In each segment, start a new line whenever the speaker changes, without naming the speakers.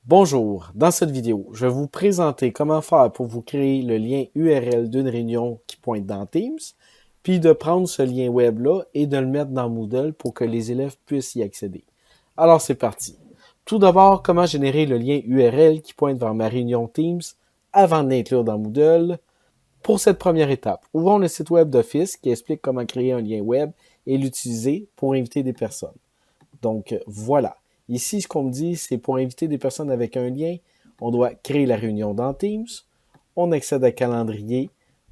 Bonjour, dans cette vidéo, je vais vous présenter comment faire pour vous créer le lien URL d'une réunion qui pointe dans Teams, puis de prendre ce lien web-là et de le mettre dans Moodle pour que les élèves puissent y accéder. Alors c'est parti. Tout d'abord, comment générer le lien URL qui pointe vers ma réunion Teams avant de l'inclure dans Moodle. Pour cette première étape, ouvrons le site web d'Office qui explique comment créer un lien web et l'utiliser pour inviter des personnes. Donc voilà. Ici, ce qu'on me dit, c'est pour inviter des personnes avec un lien, on doit créer la réunion dans Teams, on accède à calendrier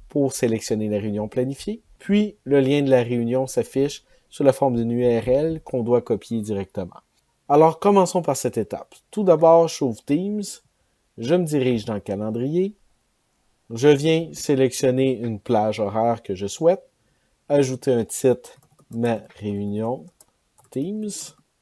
pour sélectionner la réunion planifiée, puis le lien de la réunion s'affiche sous la forme d'une URL qu'on doit copier directement. Alors, commençons par cette étape. Tout d'abord, j'ouvre Teams, je me dirige dans le calendrier, je viens sélectionner une plage horaire que je souhaite, ajouter un titre, ma réunion, Teams.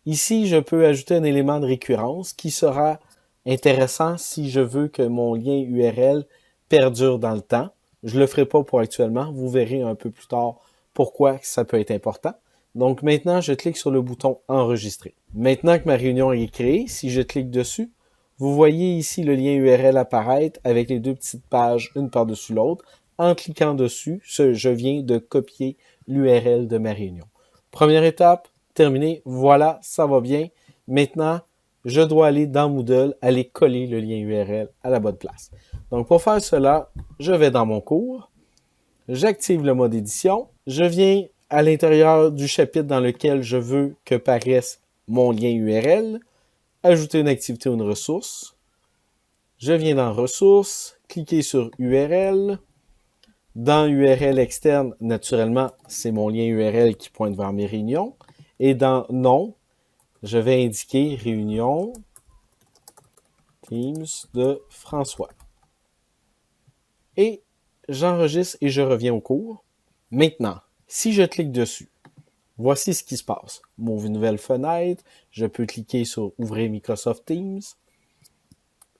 Ici, je peux ajouter un élément de récurrence qui sera intéressant si je veux que mon lien URL perdure dans le temps. Je ne le ferai pas pour actuellement. Vous verrez un peu plus tard pourquoi ça peut être important. Donc maintenant, je clique sur le bouton Enregistrer. Maintenant que ma réunion est créée, si je clique dessus, vous voyez ici le lien URL apparaître avec les deux petites pages, une par-dessus l'autre. En cliquant dessus, je viens de copier l'URL de ma réunion. Première étape, terminé, voilà, ça va bien. Maintenant, je dois aller dans Moodle, aller coller le lien URL à la bonne place. Donc, pour faire cela, je vais dans mon cours, j'active le mode édition, je viens à l'intérieur du chapitre dans lequel je veux que paraisse mon lien URL, ajouter une activité ou une ressource. Je viens dans Ressources, cliquer sur URL. Dans URL externe, naturellement, c'est mon lien URL qui pointe vers mes réunions. Et dans Nom, je vais indiquer Réunion Teams de François. Et j'enregistre et je reviens au cours. Maintenant, si je clique dessus, voici ce qui se passe. M'ouvre une nouvelle fenêtre, je peux cliquer sur Ouvrir Microsoft Teams.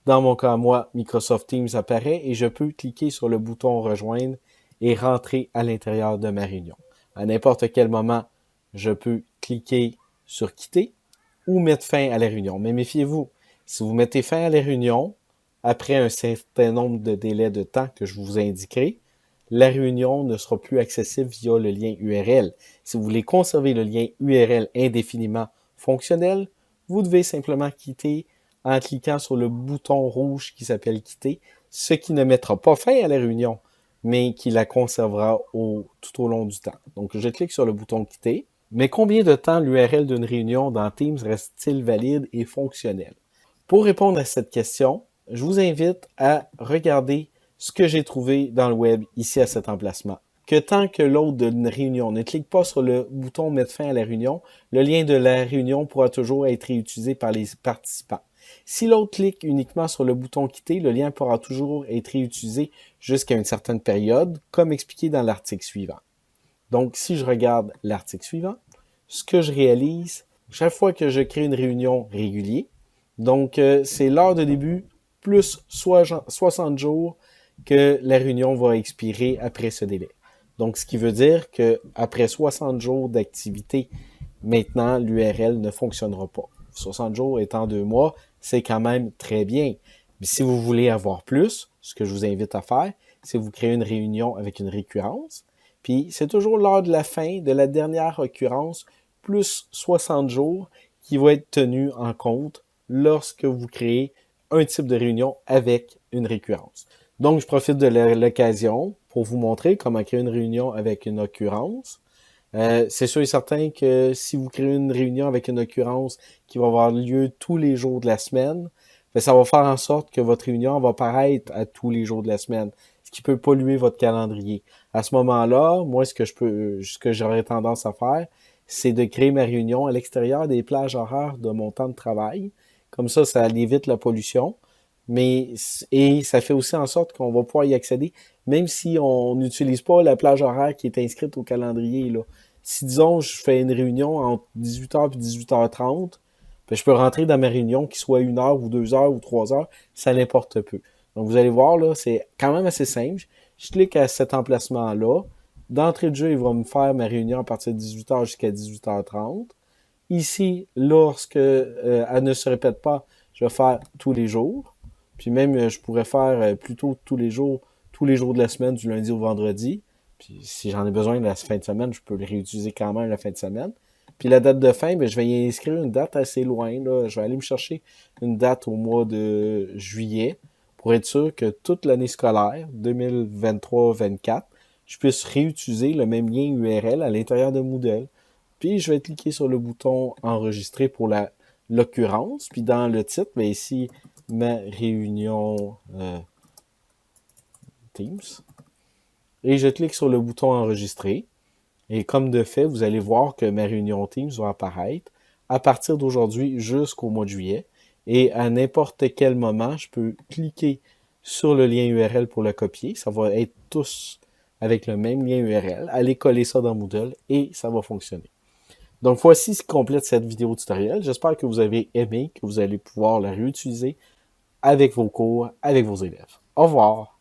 Dans mon cas, moi, Microsoft Teams apparaît et je peux cliquer sur le bouton Rejoindre et rentrer à l'intérieur de ma réunion. À n'importe quel moment, je peux cliquer sur Quitter ou mettre fin à la réunion. Mais méfiez-vous, si vous mettez fin à la réunion, après un certain nombre de délais de temps que je vous indiquerai, la réunion ne sera plus accessible via le lien URL. Si vous voulez conserver le lien URL indéfiniment fonctionnel, vous devez simplement quitter en cliquant sur le bouton rouge qui s'appelle Quitter, ce qui ne mettra pas fin à la réunion, mais qui la conservera tout au long du temps. Donc, je clique sur le bouton Quitter. Mais combien de temps l'URL d'une réunion dans Teams reste-t-il valide et fonctionnel? Pour répondre à cette question, je vous invite à regarder ce que j'ai trouvé dans le web ici à cet emplacement. Que tant que l'hôte d'une réunion ne clique pas sur le bouton Mettre fin à la réunion, le lien de la réunion pourra toujours être réutilisé par les participants. Si l'hôte clique uniquement sur le bouton Quitter, le lien pourra toujours être réutilisé jusqu'à une certaine période, comme expliqué dans l'article suivant. Donc, si je regarde l'article suivant, ce que je réalise, chaque fois que je crée une réunion régulière, donc c'est l'heure de début plus 60 jours que la réunion va expirer après ce délai. Donc, ce qui veut dire qu'après 60 jours d'activité, maintenant, l'URL ne fonctionnera pas. 60 jours étant 2 mois, c'est quand même très bien. Mais si vous voulez avoir plus, ce que je vous invite à faire, c'est vous créer une réunion avec une récurrence. Puis, c'est toujours l'heure de la fin de la dernière occurrence, plus 60 jours, qui va être tenu en compte lorsque vous créez un type de réunion avec une récurrence. Donc, je profite de l'occasion pour vous montrer comment créer une réunion avec une occurrence. C'est sûr et certain que si vous créez une réunion avec une occurrence qui va avoir lieu tous les jours de la semaine, ça va faire en sorte que votre réunion va apparaître à tous les jours de la semaine, ce qui peut polluer votre calendrier. À ce moment-là, moi, ce que j'aurais tendance à faire, c'est de créer ma réunion à l'extérieur des plages horaires de mon temps de travail. Comme ça évite la pollution. Et ça fait aussi en sorte qu'on va pouvoir y accéder, même si on n'utilise pas la plage horaire qui est inscrite au calendrier, là. Si, disons, je fais une réunion entre 18h et 18h30, je peux rentrer dans ma réunion qui soit 1 heure ou 2 heures ou 3 heures, ça n'importe peu. Donc, vous allez voir, là, c'est quand même assez simple. Je clique à cet emplacement-là. D'entrée de jeu, il va me faire ma réunion à partir de 18h jusqu'à 18h30. Ici, lorsque elle ne se répète pas, je vais faire tous les jours. Puis même, je pourrais faire plutôt tous les jours de la semaine, du lundi au vendredi. Puis si j'en ai besoin la fin de semaine, je peux le réutiliser quand même la fin de semaine. Puis la date de fin, ben, je vais y inscrire une date assez loin. Là. Je vais aller me chercher une date au mois de juillet pour être sûr que toute l'année scolaire 2023-24, je puisse réutiliser le même lien URL à l'intérieur de Moodle. Puis je vais cliquer sur le bouton enregistrer pour l'occurrence. Puis dans le titre, ben ici, ma réunion Teams. Et je clique sur le bouton enregistrer. Et comme de fait, vous allez voir que ma réunion Teams va apparaître à partir d'aujourd'hui jusqu'au mois de juillet. Et à n'importe quel moment, je peux cliquer sur le lien URL pour le copier. Ça va être tous avec le même lien URL. Allez coller ça dans Moodle et ça va fonctionner. Donc voici ce qui complète cette vidéo tutoriel. J'espère que vous avez aimé, que vous allez pouvoir la réutiliser avec vos cours, avec vos élèves. Au revoir!